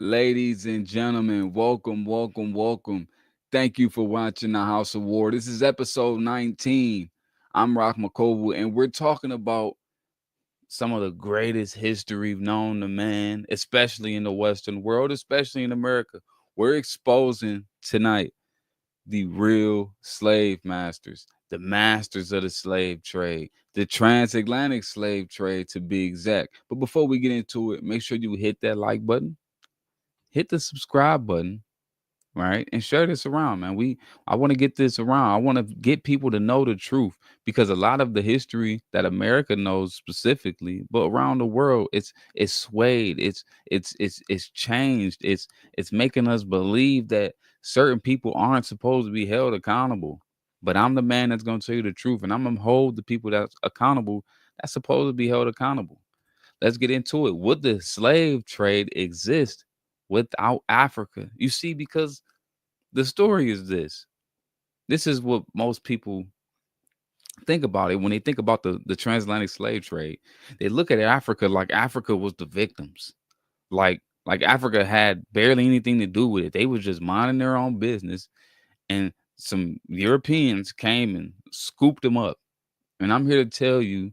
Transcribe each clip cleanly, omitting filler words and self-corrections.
Ladies and gentlemen, welcome, welcome, welcome. Thank you for watching the House of War. This is episode 19. I'm Rock McCoval, and we're talking about some of the greatest history known to man, especially in the Western world, especially in America. We're exposing tonight the real slave masters, the masters of the slave trade, the transatlantic slave trade to be exact. But before we get into it, make sure you hit that like button, hit the subscribe button, right? And share this around, man. I want to get this around. I want to get people to know the truth because a lot of the history that America knows specifically, but around the world, it's swayed, it's changed, it's making us believe that certain people aren't supposed to be held accountable. But I'm the man that's gonna tell you the truth, and I'm gonna hold the people that's accountable that's supposed to be held accountable. Let's get into it. Would the slave trade exist without Africa? You see, because the story is this. This is what most people think about it when they think about the transatlantic slave trade. They look at Africa like Africa was the victims. Like Africa had barely anything to do with it. They was just minding their own business, and some Europeans came and scooped them up. And I'm here to tell you,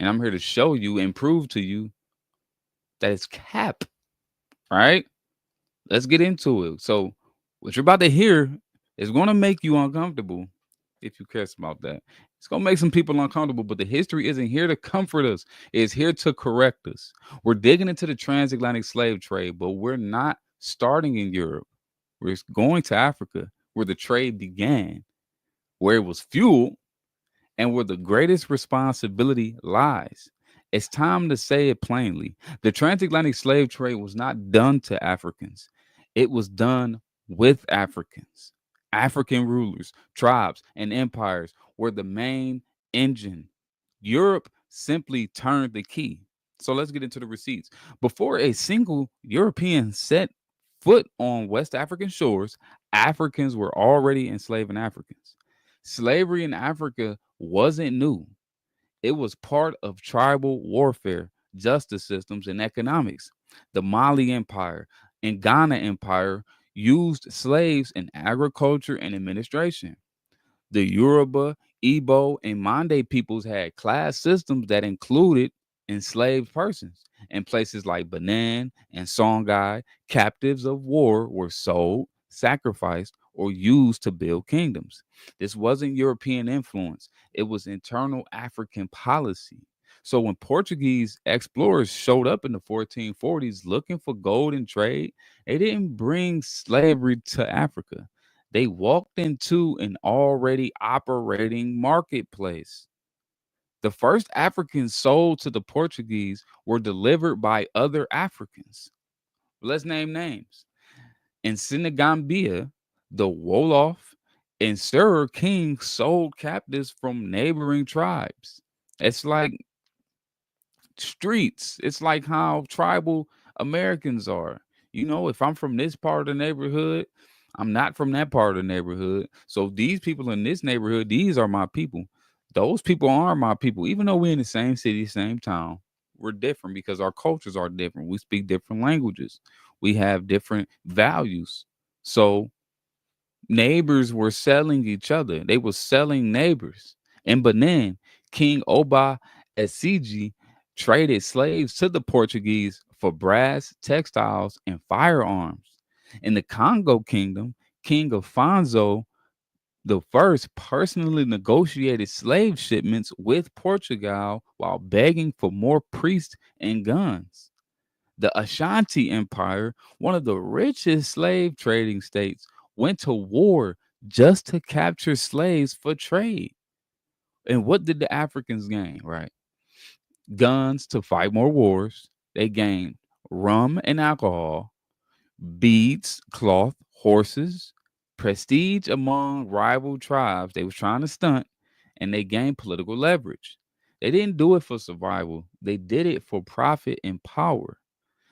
and I'm here to show you and prove to you that it's cap, right? Let's get into it. So, what you're about to hear is going to make you uncomfortable if you care about that. It's going to make some people uncomfortable, but the history isn't here to comfort us, it's here to correct us. We're digging into the transatlantic slave trade, but we're not starting in Europe. We're going to Africa, where the trade began, where it was fueled, and where the greatest responsibility lies. It's time to say it plainly. The transatlantic slave trade was not done to Africans, it was done with Africans. African rulers, tribes, and empires were the main engine. Europe simply turned the key. So let's get into the receipts. Before a single European set foot on West African shores, Africans were already enslaving Africans. Slavery in Africa wasn't new. It was part of tribal warfare, justice systems, and economics. The Mali Empire and Ghana Empire used slaves in agriculture and administration. The Yoruba, Igbo, and Mande peoples had class systems that included enslaved persons. In places like Benin and Songhai, captives of war were sold, sacrificed, or used to build kingdoms. This wasn't European influence, it was internal African policy. So when Portuguese explorers showed up in the 1440s looking for gold and trade, they didn't bring slavery to Africa. They walked into an already operating marketplace. The first Africans sold to the Portuguese were delivered by other Africans. Let's name names. In Senegambia, the Wolof and Serer kings sold captives from neighboring tribes. It's like streets. It's like how tribal Americans are. If I'm from this part of the neighborhood, I'm not from that part of the neighborhood. So these people in this neighborhood, these are my people. Those people aren't my people. Even though we're in the same city, same town, we're different because our cultures are different. We speak different languages. We have different values. So neighbors were selling each other. They were selling neighbors. In Benin, King Oba Esigi traded slaves to the Portuguese for brass, textiles, and firearms. In the Congo Kingdom, King Afonso the first personally negotiated slave shipments with Portugal while begging for more priests and guns. The Ashanti Empire, one of the richest slave trading states, went to war just to capture slaves for trade. And what did the Africans gain, right? Guns to fight more wars. They gained rum and alcohol, beads, cloth, horses, prestige among rival tribes. They was trying to stunt, and they gained political leverage. They didn't do it for survival. They did it for profit and power.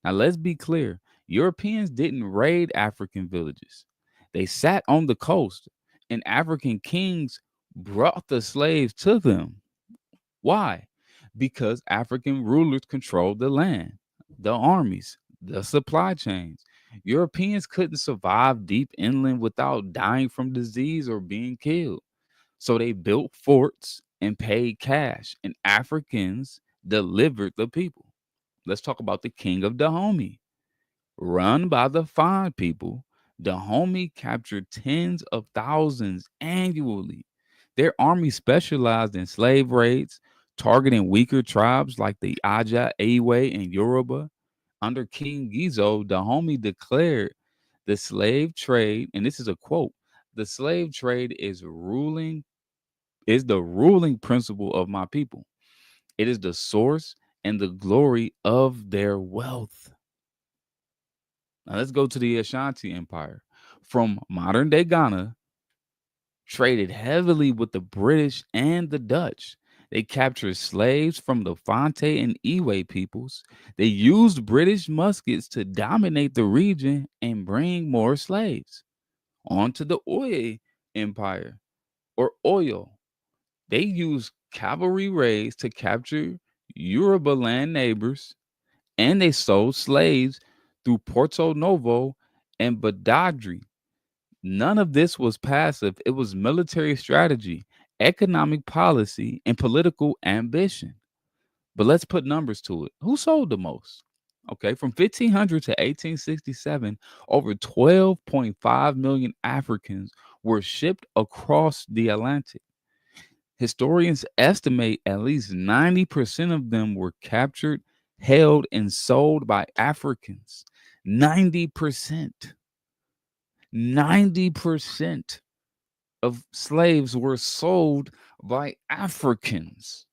Now, let's be clear. Europeans didn't raid African villages. They sat on the coast, and African kings brought the slaves to them. Why? Because African rulers controlled the land, the armies, the supply chains. Europeans couldn't survive deep inland without dying from disease or being killed. So they built forts and paid cash, and Africans delivered the people. Let's talk about the king of Dahomey. Run by the fine people, Dahomey captured tens of thousands annually. Their army specialized in slave raids, targeting weaker tribes like the Aja, Ewe, and Yoruba. Under King Gizo, Dahomey declared the slave trade, and this is a quote, the slave trade is the ruling principle of my people. It is the source and the glory of their wealth. Now let's go to the Ashanti Empire. From modern day Ghana, traded heavily with the British and the Dutch. They captured slaves from the Fonte and Ewe peoples. They used British muskets to dominate the region and bring more slaves. On to the Oye Empire or Oyo. They used cavalry raids to capture Yoruba land neighbors, and they sold slaves through Porto Novo and Badadri. None of this was passive, it was military strategy, economic policy, and political ambition. But let's put numbers to it. Who sold the most? Okay, from 1500 to 1867, over 12.5 million Africans were shipped across the Atlantic. Historians estimate at least 90% of them were captured, held, and sold by Africans. 90%. 90% of slaves were sold by Africans.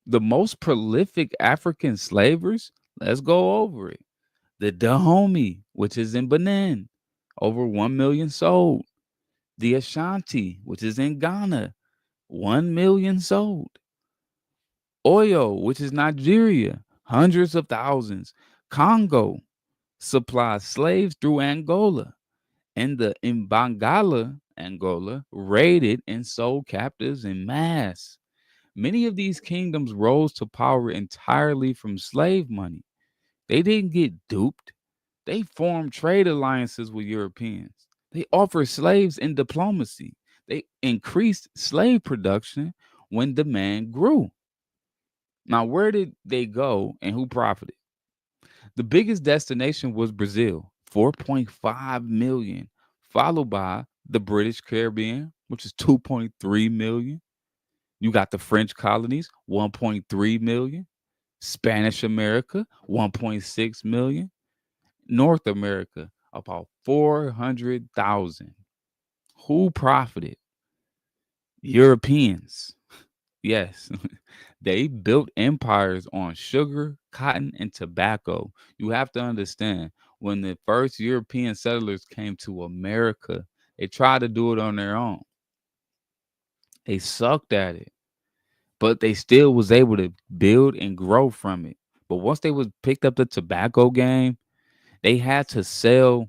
The most prolific African slavers, let's go over it. The Dahomey, which is in Benin, over 1 million sold. The Ashanti, which is in Ghana, 1 million sold. Oyo, which is Nigeria, hundreds of thousands. Congo supplies slaves through Angola. And the Mbangala, Angola, raided and sold captives in mass. Many of these kingdoms rose to power entirely from slave money. They didn't get duped. They formed trade alliances with Europeans. They offered slaves in diplomacy. They increased slave production when demand grew. Now, where did they go and who profited? The biggest destination was Brazil, 4.5 million, followed by the British Caribbean, which is 2.3 million. You got the French colonies, 1.3 million. Spanish America, 1.6 million. North America, about 400,000. Who profited? Europeans. Yes, they built empires on sugar, cotton, and tobacco. You have to understand when the first European settlers came to America, they tried to do it on their own. They sucked at it, but they still was able to build and grow from it. But once they was picked up the tobacco game, they had to sell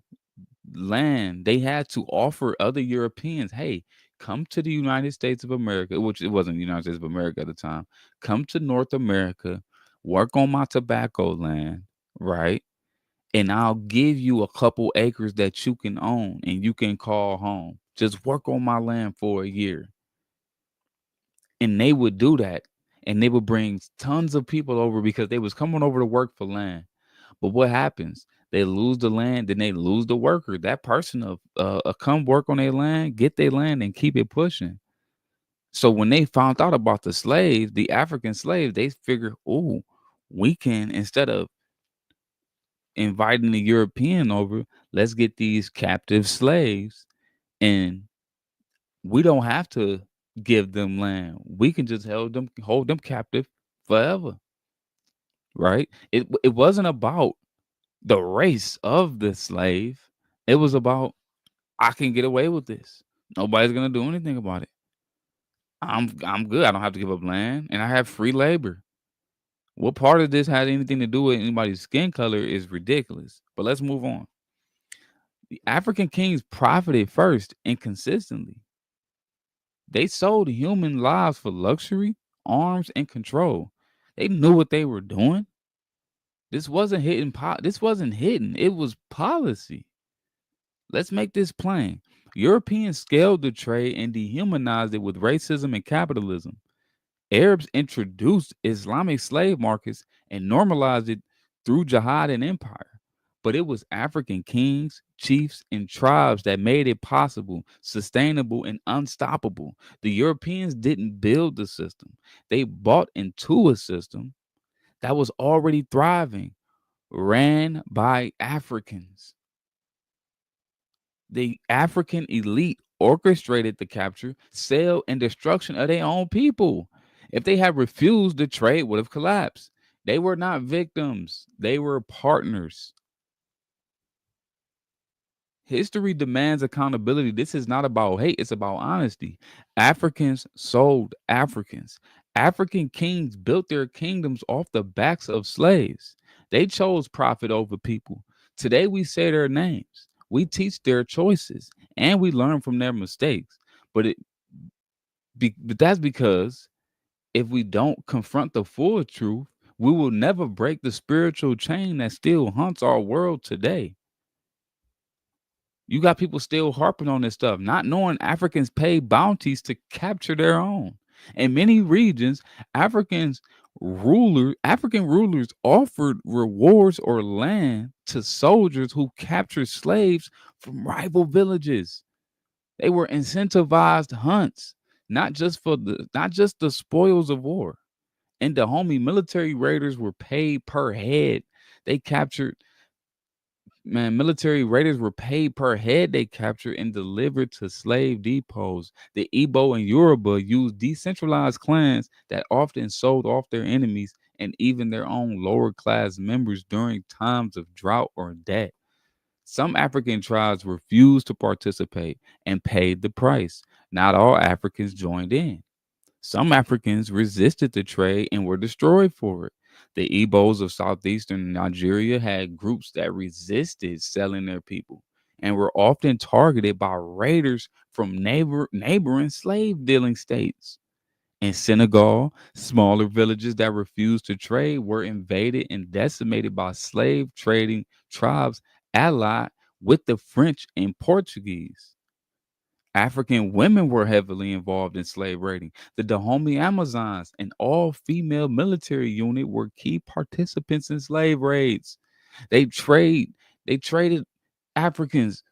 land. They had to offer other Europeans, hey, come to the United States of America, which it wasn't the United States of America at the time. Come to North America, work on my tobacco land, right? And I'll give you a couple acres that you can own and you can call home. Just work on my land for a year. And they would do that. And they would bring tons of people over because they was coming over to work for land. But what happens? They lose the land, then they lose the worker. That person of come work on their land, get their land, and keep it pushing. So when they found out about the slaves, the African slaves, they figured, oh, we can instead of inviting the European over, let's get these captive slaves, and we don't have to give them land. We can just hold them captive forever, right? It wasn't about the race of the slave. It was about I can get away with this. Nobody's gonna do anything about it. I'm good. I don't have to give up land, and I have free labor. What part of this had anything to do with anybody's skin color is ridiculous. But let's move on. The African kings profited first and consistently. They sold human lives for luxury, arms, and control. They knew what they were doing. This wasn't hidden. This wasn't hidden. It was policy. Let's make this plain. Europeans scaled the trade and dehumanized it with racism and capitalism. Arabs introduced Islamic slave markets and normalized it through jihad and empire. But it was African kings, chiefs, and tribes that made it possible, sustainable, and unstoppable. The Europeans didn't build the system, they bought into a system that was already thriving, ran by Africans. The African elite orchestrated the capture, sale, and destruction of their own people. If they had refused, the trade would have collapsed. They were not victims, they were partners. History demands accountability. This is not about hate, it's about honesty. Africans sold Africans. African kings built their kingdoms off the backs of slaves. They chose profit over people. Today we say their names. We teach their choices and we learn from their mistakes. But but that's because if we don't confront the full truth, we will never break the spiritual chain that still haunts our world today. You got people still harping on this stuff, not knowing Africans pay bounties to capture their own. In many regions, African rulers offered rewards or land to soldiers who captured slaves from rival villages. They were incentivized hunts, not just the spoils of war. And the homie military raiders were paid per head. They captured Military raiders were paid per head they captured and delivered to slave depots. The Igbo and Yoruba used decentralized clans that often sold off their enemies and even their own lower class members during times of drought or debt. Some African tribes refused to participate and paid the price. Not all Africans joined in. Some Africans resisted the trade and were destroyed for it. The Igbos of southeastern Nigeria had groups that resisted selling their people and were often targeted by raiders from neighboring slave dealing states. In Senegal, smaller villages that refused to trade were invaded and decimated by slave trading tribes allied with the French and Portuguese. African women were heavily involved in slave raiding. The Dahomey Amazons, an all-female military unit, were key participants in slave raids. They trade they traded Africans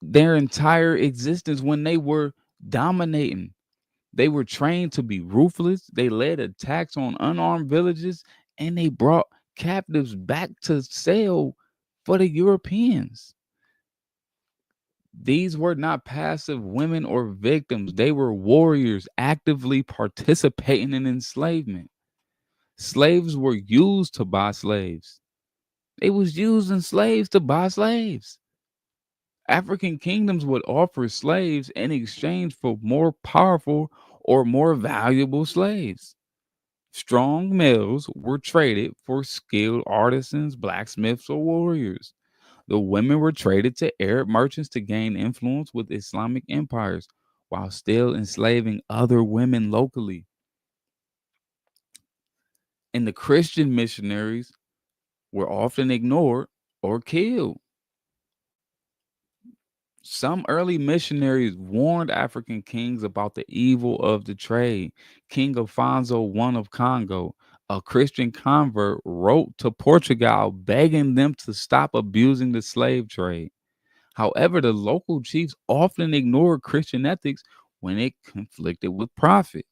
their entire existence when they were dominating. They were trained to be ruthless. They led attacks on unarmed villages and they brought captives back to sell for the Europeans. These were not passive women or victims. They were warriors actively participating in enslavement. Slaves were used to buy slaves. They was using slaves to buy slaves. African kingdoms would offer slaves in exchange for more powerful or more valuable slaves. Strong males were traded for skilled artisans, blacksmiths, or warriors. The women were traded to Arab merchants to gain influence with Islamic empires while still enslaving other women locally. And the Christian missionaries were often ignored or killed. Some early missionaries warned African kings about the evil of the trade. King Afonso I of Congo, a Christian convert, wrote to Portugal begging them to stop abusing the slave trade. However, the local chiefs often ignored Christian ethics when it conflicted with profit.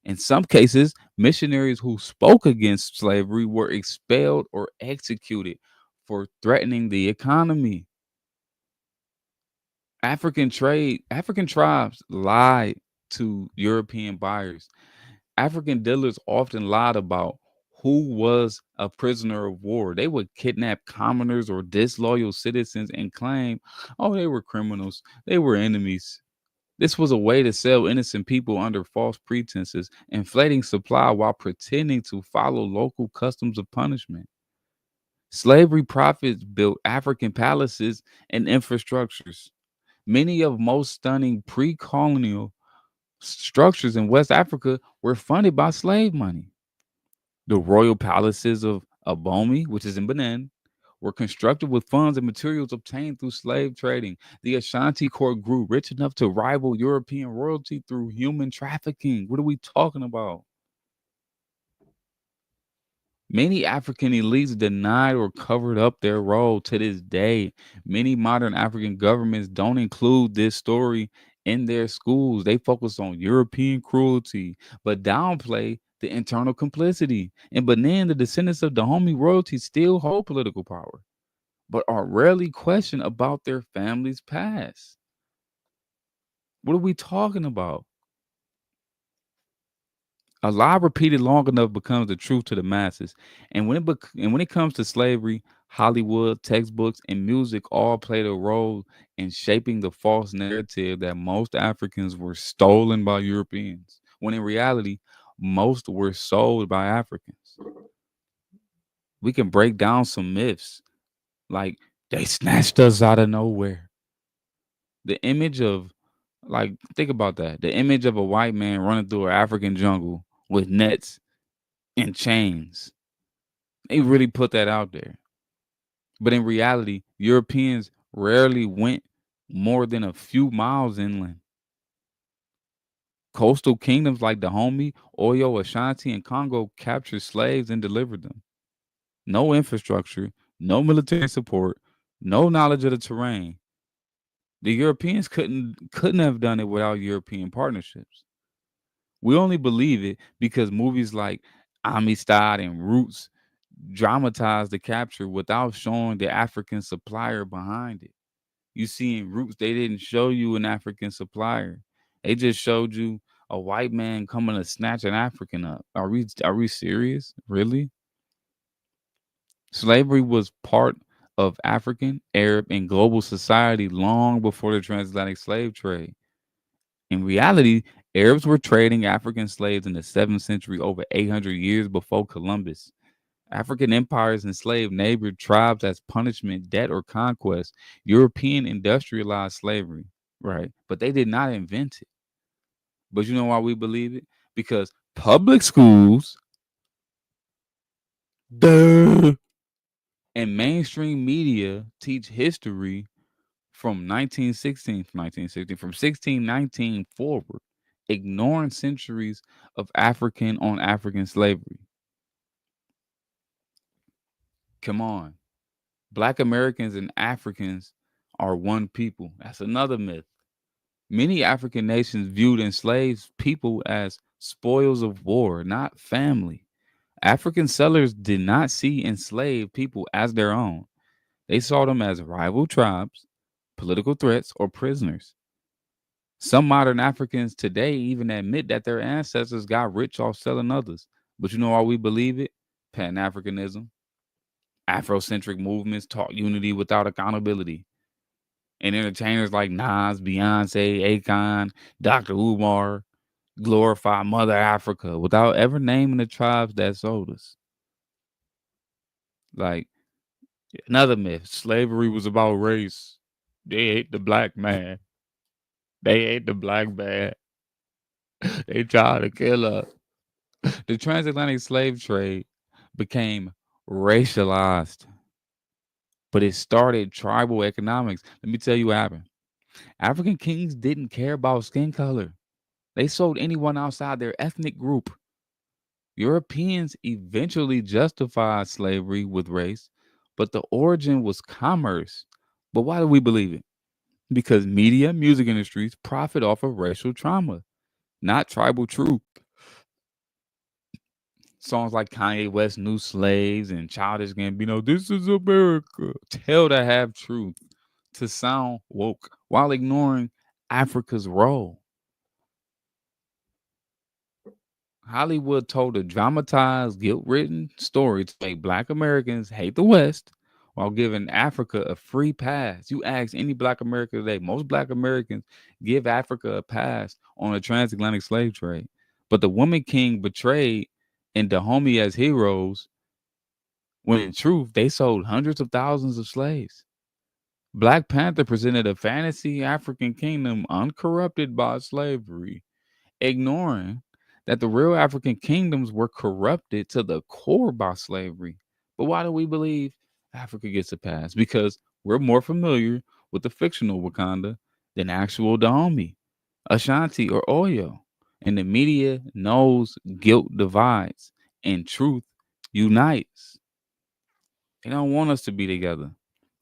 In some cases, missionaries who spoke against slavery were expelled or executed for threatening the economy. African tribes lied to European buyers. African dealers often lied about who was a prisoner of war. They would kidnap commoners or disloyal citizens and claim, oh, they were criminals, they were enemies. This was a way to sell innocent people under false pretenses, inflating supply while pretending to follow local customs of punishment. Slavery profits built African palaces and infrastructures. Many of most stunning pre-colonial structures in West Africa were funded by slave money. The royal palaces of Abomi, which is in Benin, were constructed with funds and materials obtained through slave trading. The Ashanti court grew rich enough to rival European royalty through human trafficking. What are we talking about? Many African elites denied or covered up their role to this day. Many modern African governments don't include this story in their schools. They focus on European cruelty, but downplay the internal complicity. In Benin, the descendants of Dahomey royalty still hold political power, but are rarely questioned about their family's past. What are we talking about? A lie repeated long enough becomes the truth to the masses. And when it comes to slavery, Hollywood, textbooks, and music all played a role in shaping the false narrative that most Africans were stolen by Europeans, when in reality, most were sold by Africans. We can break down some myths like they snatched us out of nowhere. The image of, like, think about that. The image of a white man running through an African jungle with nets and chains. They really put that out there. But in reality, Europeans rarely went more than a few miles inland. Coastal kingdoms like Dahomey, Oyo, Ashanti, and Congo captured slaves and delivered them. No infrastructure, no military support, no knowledge of the terrain. The Europeans couldn't have done it without European partnerships. We only believe it because movies like Amistad and Roots dramatize the capture without showing the African supplier behind it. You see, in Roots, they didn't show you an African supplier. They just showed you a white man coming to snatch an African up. Are we serious? Really? Slavery was part of African, Arab, and global society long before the transatlantic slave trade. In reality, Arabs were trading African slaves in the 7th century, over 800 years before Columbus. African empires enslaved neighbor tribes as punishment, debt, or conquest. European industrialized slavery, right? But they did not invent it. But you know why we believe it? Because public schools, duh, and mainstream media teach history from 1619 forward, ignoring centuries of African on African slavery. Come on. Black Americans and Africans are one people. That's another myth. Many African nations viewed enslaved people as spoils of war, not family. African settlers did not see enslaved people as their own. They saw them as rival tribes, political threats, or prisoners. Some modern Africans today even admit that their ancestors got rich off selling others. But you know why we believe it? Pan Africanism. Afrocentric movements taught unity without accountability. And entertainers like Nas, Beyonce, Akon, Dr. Umar glorify Mother Africa without ever naming the tribes that sold us. Like, another myth, slavery was about race. They hate the black man. They hate the black man. They tried to kill us. The transatlantic slave trade became racialized, but it started tribal economics. Let me tell you what happened. African kings didn't care about skin color. They sold anyone outside their ethnic group. Europeans eventually justified slavery with race, but the origin was commerce. But why do we believe it? Because media, music industries profit off of racial trauma, not tribal truth. Songs like Kanye West, New Slaves, and Childish Gambino, This is America, tell to have truth, to sound woke, while ignoring Africa's role. Hollywood told a dramatized, guilt-ridden story to make Black Americans hate the West while giving Africa a free pass. You ask any Black American today, most Black Americans give Africa a pass on a transatlantic slave trade. But the woman king betrayed and Dahomey as heroes, when in truth, they sold hundreds of thousands of slaves. Black Panther presented a fantasy African kingdom uncorrupted by slavery, ignoring that the real African kingdoms were corrupted to the core by slavery. But why do we believe Africa gets a pass? Because we're more familiar with the fictional Wakanda than actual Dahomey, Ashanti, or Oyo. And the media knows guilt divides and truth unites. They don't want us to be together,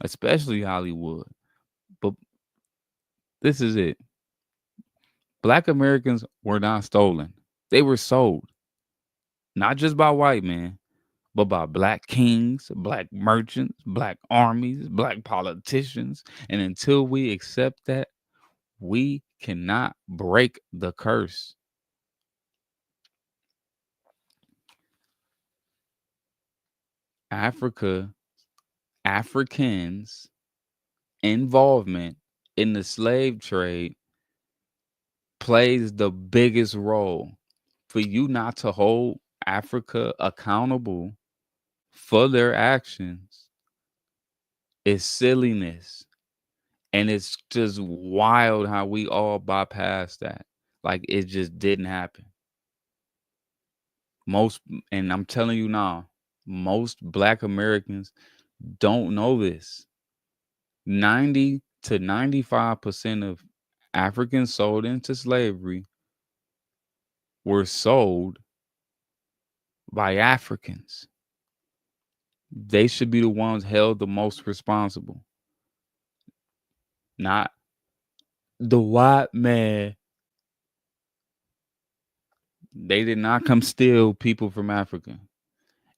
especially Hollywood. But this is it. Black Americans were not stolen. They were sold, not just by white men, but by black kings, black merchants, black armies, black politicians. And until we accept that, we cannot break the curse. Africa, Africans' involvement in the slave trade plays the biggest role for you not to hold Africa accountable for their actions is silliness. And it's just wild how we all bypass that. Like it just didn't happen. Most, and I'm telling you now, most black Americans don't know this. 90 to 95% of Africans sold into slavery were sold by Africans. They should be the ones held the most responsible, not the white man. They did not come steal people from Africa.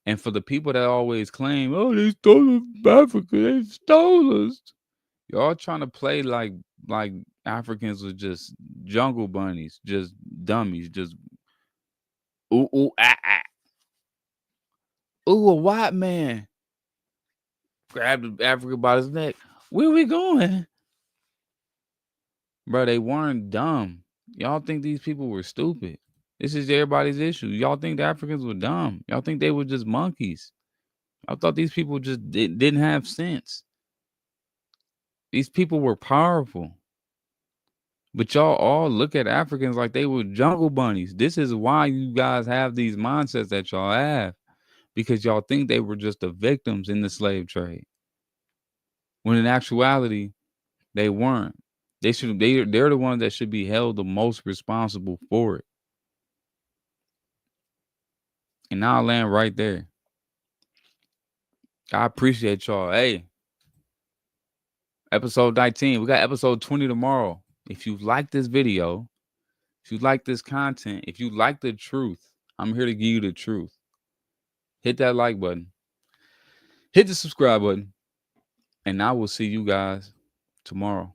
And for the people that always claim, oh, they stole us from Africa, they stole us. Y'all trying to play like Africans were just jungle bunnies, just dummies, just ooh ooh ah ah. Ooh, a white man grabbed Africa by his neck. Where we going? Bro, they weren't dumb. Y'all think these people were stupid. This is everybody's issue. Y'all think the Africans were dumb. Y'all think they were just monkeys. I thought these people just didn't have sense. These people were powerful. But y'all all look at Africans like they were jungle bunnies. This is why you guys have these mindsets that y'all have. Because y'all think they were just the victims in the slave trade. When in actuality, they weren't. They're the ones that should be held the most responsible for it. And I'll land right there. I appreciate y'all. Hey, episode 19. We got episode 20 tomorrow. If you like this video, if you like this content, if you like the truth, I'm here to give you the truth. Hit that like button. Hit the subscribe button. And I will see you guys tomorrow.